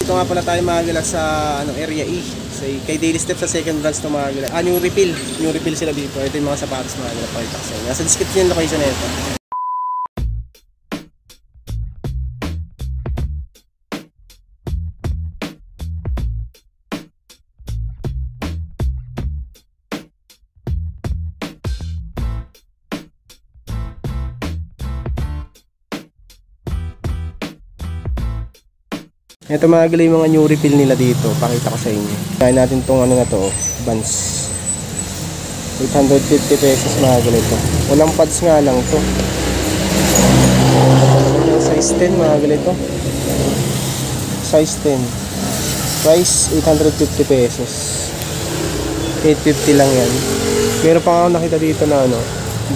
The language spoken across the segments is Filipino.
Nandito nga pala tayo mga gala sa area E. Kay Daily Step sa second branch to mga gala. New refill. New refill sila dito. Ito yung mga sapatos mga gala. Pakita ko sa inyo. Nasa description yung location na ito. Ito mga gala yung mga new refill nila dito. Pakita ko sa inyo. Kaya natin tong ano na to, Vans. 850 pesos mga gala ito. Walang pads nga lang to. Yung size 10 mga gala ito. Size 10. Price 850 pesos. 850 lang yan. Meron pa ako nakita dito na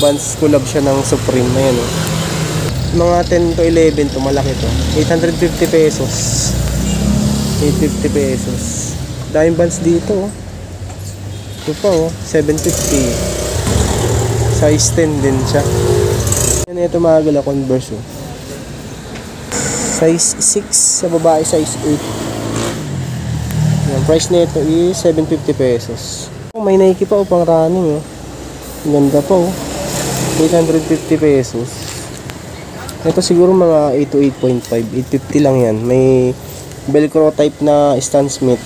Vans collab siya ng Supreme. Ayan o. Mga 10 to 11 to, malaki to. 850 pesos. 850 pesos. Daming Vans dito. Ito pa 750. Size 10 din siya. Yan, ito mga gala, Converse size 6 sa babae, size 8. Yan, price nito is 750 pesos. May Nike pa pang running ganda pa 850 pesos. Ito siguro mga 8 to 8.5. 850 lang yan. May Velcro type na Stan Smith.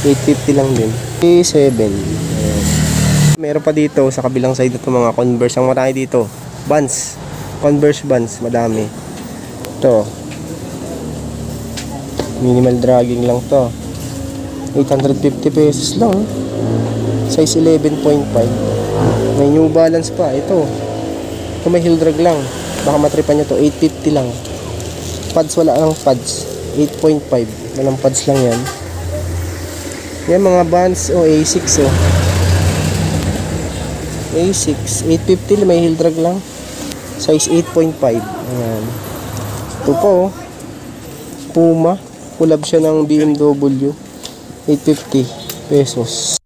850 lang din. 7. Meron pa dito sa kabilang side ito mga Converse. Ang marami dito, Vans. Converse Vans, madami. Ito. Minimal dragging lang to. 850 pesos lang. Size 11.5. May New Balance pa. Ito may heel drag lang. Baka matripan nyo to. 850 lang. Pads, wala lang pads. 8.5. Walang pads lang yan. Yan mga Vans A6 A6 850, may heel drag lang. Size 8.5. Ayan. Ito po Puma. Collab siya ng BMW. 850 pesos.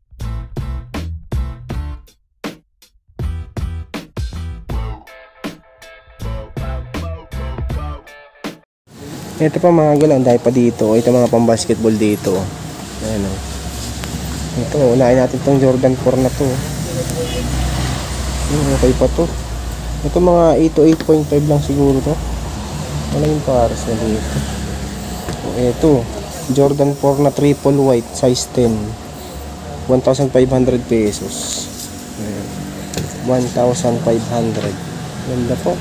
Ito pa mga galang, dahil pa dito. Ito mga pang basketball dito. Ayan ito, unahin natin tong Jordan 4 na to. Okay pa to. Ito mga 8 to 8.5 lang siguro to. Wala yung pares na dito. Ito Jordan 4 na triple white, size 10. 1,500 pesos. Ayan. 1,500. Ganda po.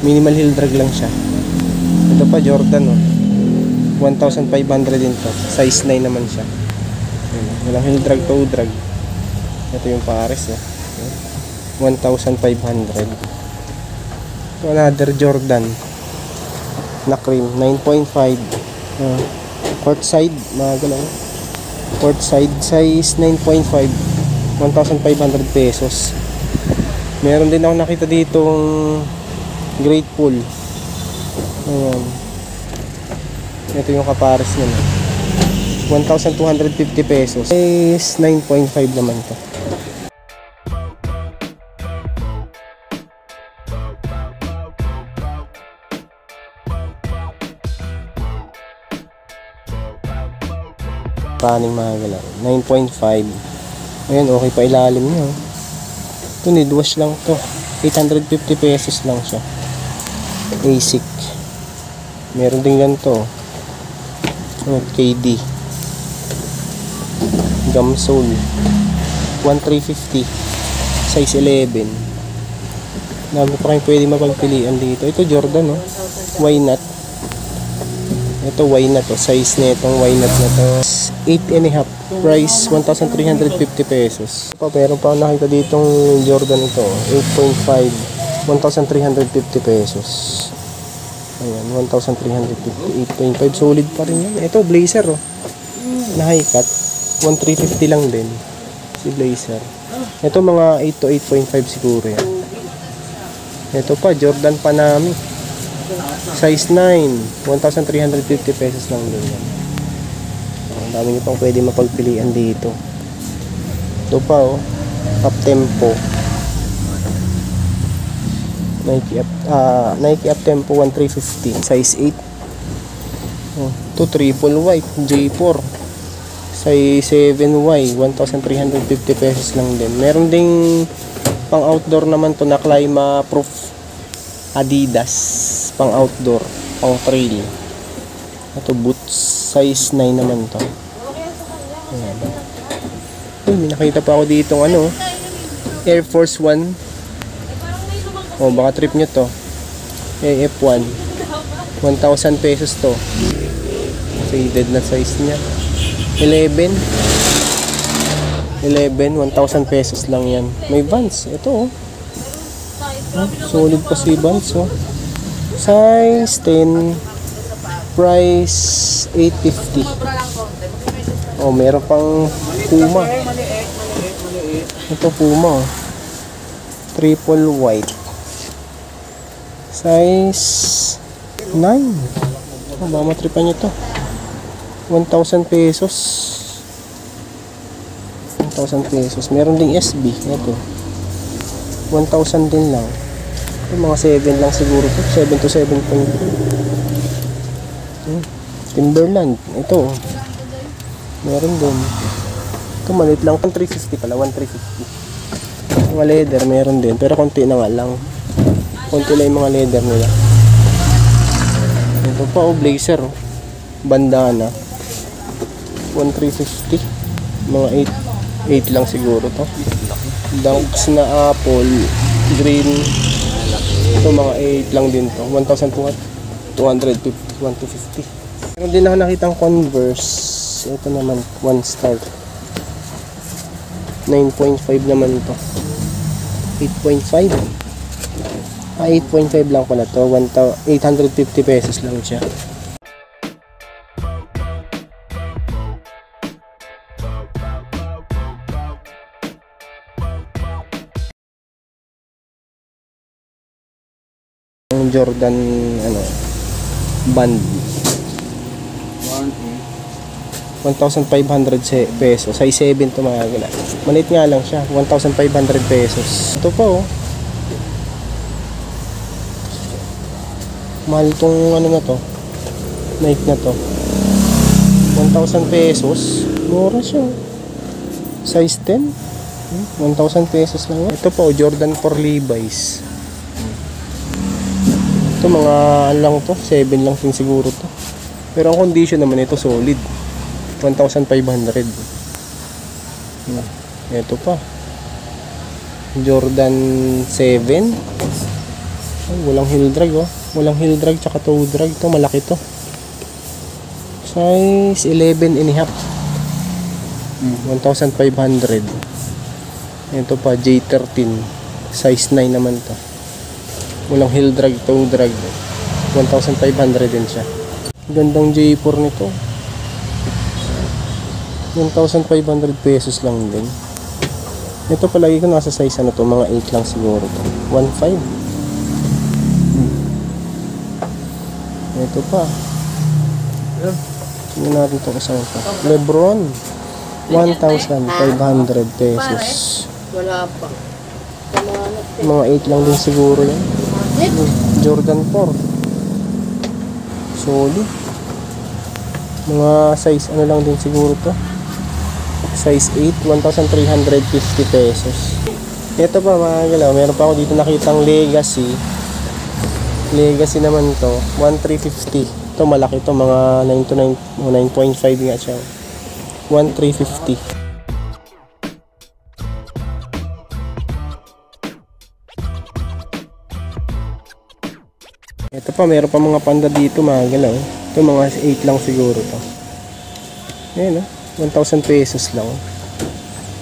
Minimal heel drag lang siya. Ito pa Jordan 1,500 din to. Size 9 naman siya. Walang heel drag to drag. Ito yung pares 1,500. Another Jordan na cream 9.5. Court side mga galaw. Court side size 9.5. 1,500 pesos. Meron din ako nakita ditong Grateful. Ayan. Ito yung kapares nila. 1,250 pesos. Is 9.5 naman to. Paning mga galaw. 9.5. Ayan, okay pa ilalim niya. Ito need wash lang to. 850 pesos lang siya. Basic. Meron din ganito. KD. Gamsole. 1,350. Size 11. Dami pa kayong pwede mapagpilian dito. Ito Jordan Why not? Ito why not size na itong why not na to. 8.5. Price 1,350 pesos. Meron pa nakita ditong Jordan ito. 8.5. 1,350 pesos. Ayan, 1,350. 8.5. Solid pa rin yan. Ito, Blazer na high cut. 1,350 lang din. Si Blazer. Ito mga 8 to 8.5 siguro yan. Ito pa, Jordan Panami. Size 9. 1,350 pesos lang din yan. Ang dami nyo pang pwede mapagpilian dito. Ito pa Up Tempo. Nike Up Tempo 1,350 size 8. Ito triple white J4 size 7Y 1,350 pesos lang din. Meron ding pang outdoor naman to na Clima Proof Adidas, pang outdoor, pang trail. Ito boots size 9 naman to. Ayan. Uy, may nakita pa ako dito ano, Air Force 1. Oh, baka trip nyo to. AF1 1,000 pesos to. Faded na size niya. 11, 1,000 pesos lang yan. May Vans. Ito oh. Solid pa si Vans oh. Size 10. Price 850. Oh, meron pang Puma. Ito Puma oh. Triple white. Size 9. Oh, baka matripan nyo to. 1,000 pesos. 1,000 pesos. Meron ding SB. Ito. 1,000 din lang. Ito, mga 7 lang siguro to. 7 to 7.2. Timberland. Ito. Meron din. Ito maliit lang. 1,350 pala. 1,350. Mga leather meron din. Pero konti na nga lang. Konti lang yung mga leather nila. Ito pa oh. Blazer oh. Bandana. 1,350. Mga 8 lang siguro to. Dunks na apple green. Ito mga 8 lang din to. 1,250, 1,250. Meron din ako nakitang Converse. Ito naman 1 star. 9.5 naman to. 8.5. 8.5 lang pala to. 850 pesos lang siya. Jordan ano band 1,500 pesos size 7 to mga gala. Maliit nga lang siya. 1,500 pesos. Ito pa oh. Mahal tong ano na to. Nike na to. 1,000 pesos. Mura siya. Size 10. 1,000 pesos lang. Ito pa oh, Jordan 4 Levi's. Ito mga ano lang to, 7 lang din siguro to. Pero ang condition naman ito solid. 1,500. Ito pa. Jordan 7. Ay, walang heel drag oh. Walang heel drag tsaka toe drag. Ito malaki to. Size 11 and a half. 1,500. Ito pa J13. Size 9 naman to. Walang heel drag, toe drag. 1,500 din siya. Gandang J4 nito. 1,500 pesos lang din. Ito palagi ko nasa size ano to, mga 8 lang siguro to. 1,500. Ito pa. Tingnan natin itong isang pa. Lebron. 1,500 pesos. Wala pa. Mga 8 lang din siguro yan. Jordan 4. Solid. Mga size ano lang din siguro to. Size 8, 1,350 pesos. Ito pa mga galaw, meron pa ako dito nakitang Legacy. Legacy naman to, 1,350. Ito malaki to, mga 9 to 9, 9.5 nga siya. 1,350. Ito pa, meron pa mga panda dito mga galaw. Ito mga 8 lang siguro to. Ayan oh, 1,000 pesos lang.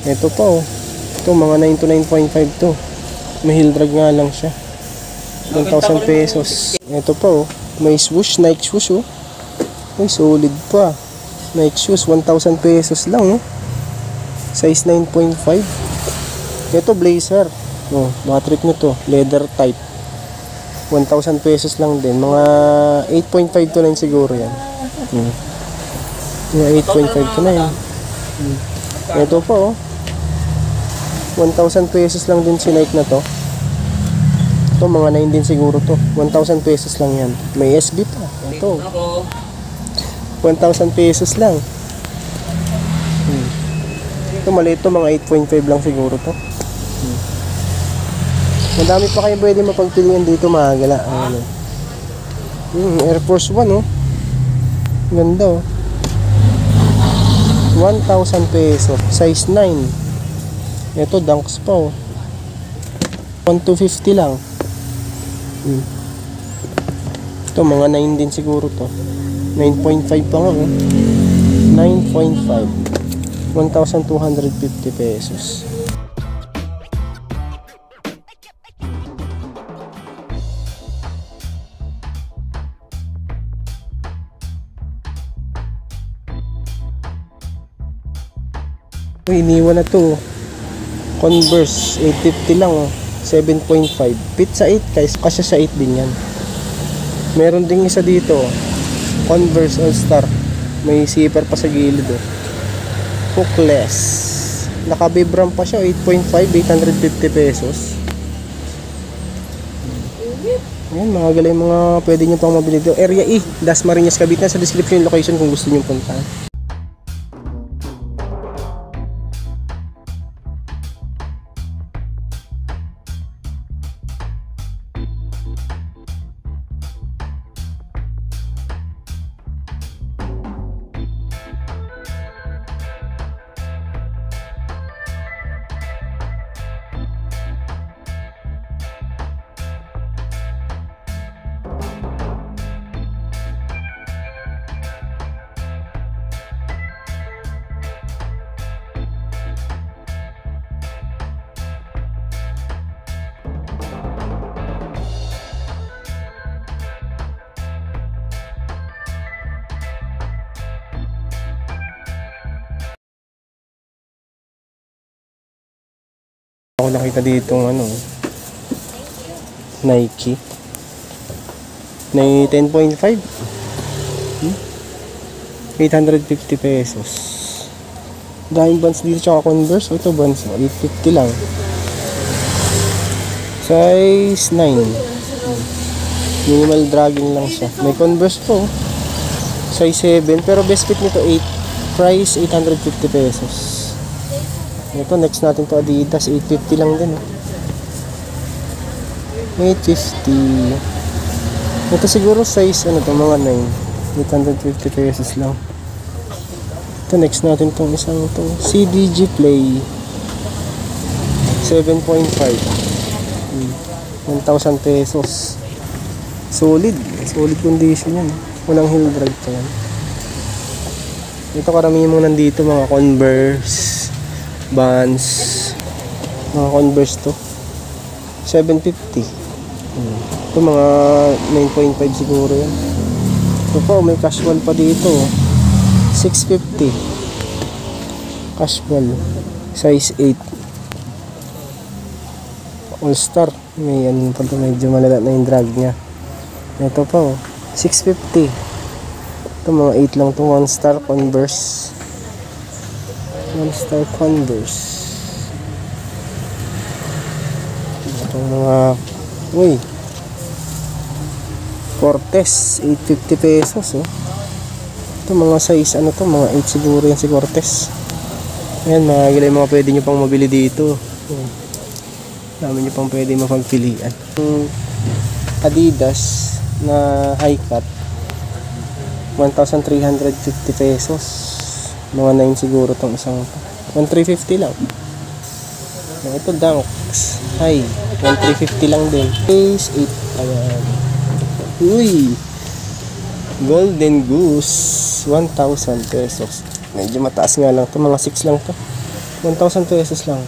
Ito pa oh. Ito mga 9 to 9.5 to. May heel drag nga lang siya. 1,000 pesos. Ito pa oh. May swoosh, Nike swoosh oh. May solid pa. Nike shoes, 1,000 pesos lang oh. Size 9.5. Ito blazer. Oh, matric nyo to. Leather type. 1,000 pesos lang din. Mga 8.5 to 9 siguro yan. Mga 8.5 to 9. Ito pa oh. 1,000 pesos lang din si Nike na to. Ito mga 9 din siguro to. 1,000 pesos lang yan. May SB pa. Ito. 1,000 pesos lang. Ito maliit to, mga 8.5 lang siguro to. Madami pa kayo pwede mapagpilian dito, mga gala. Ano? Air Force One, oh. Ganda, oh. 1,000 pesos. Size 9. Ito, Dunks pa, oh. 1,250 lang. Ito, mga 9 din siguro to. 9.5 pa nga, oh. 9.5. 1,250 pesos. Uy, iniwan na to. Converse, 850 lang, oh. 7.5. Fit sa 8 guys, kasi sa 8 din yan. Meron ding isa dito, oh. Converse All Star. May zipper pa sa gilid, oh. Hookless. Naka-vibram pa siya, 8.5, 850 pesos. Ayan, mga galay, mga pwede nyo pang mabili dito. Area E, Dasmariñas, Cavite. Sa description yung location kung gusto nyo puntahan. Ako nakita dito ano, Nike na 10.5, 850 pesos. Daming bands dito tsaka Converse. Ito bands, 850 lang. Size 9. Minimal dragging lang siya. May Converse po, size 7, pero best fit nito 8. Price 850 pesos. Ito, next natin to Adidas, 850 lang din, oh. 850. Ito siguro size ano to, mga 9. 850 pesos lang. Ito, next natin tong isang to CDG Play 7.5. 1,000 pesos. Solid condition yan, walang heel drag pa yan. Ito karamihan mga nandito, mga Converse, Vans, mga Converse to 750. Ito mga 9.5 siguro yan. Ito po, may casual pa dito, 650. Casual, size 8. All Star, may ano pa to, medyo malala na yung drag nya. Ito po, 650. Ito mga 8 lang to, 1 star Converse. 1 star Converse. Ito mga, uy, Cortez, 850 pesos, oh. Ito mga size, ano to, mga 8 siguro yan si Cortez. Ayan, mga gilay, mga pwede nyo pang mabili dito. Dami nyo pang pwede mapagpilian. Adidas na high cut, 1,350 pesos. Mga 9 siguro tong isang to. 1,350 lang. Ito Dunks High, 1,350 lang din. Phase 8. Ayan. Uy, Golden Goose, 1,000 pesos. Medyo mataas nga lang to, mga 6 lang to. 1,000 pesos lang.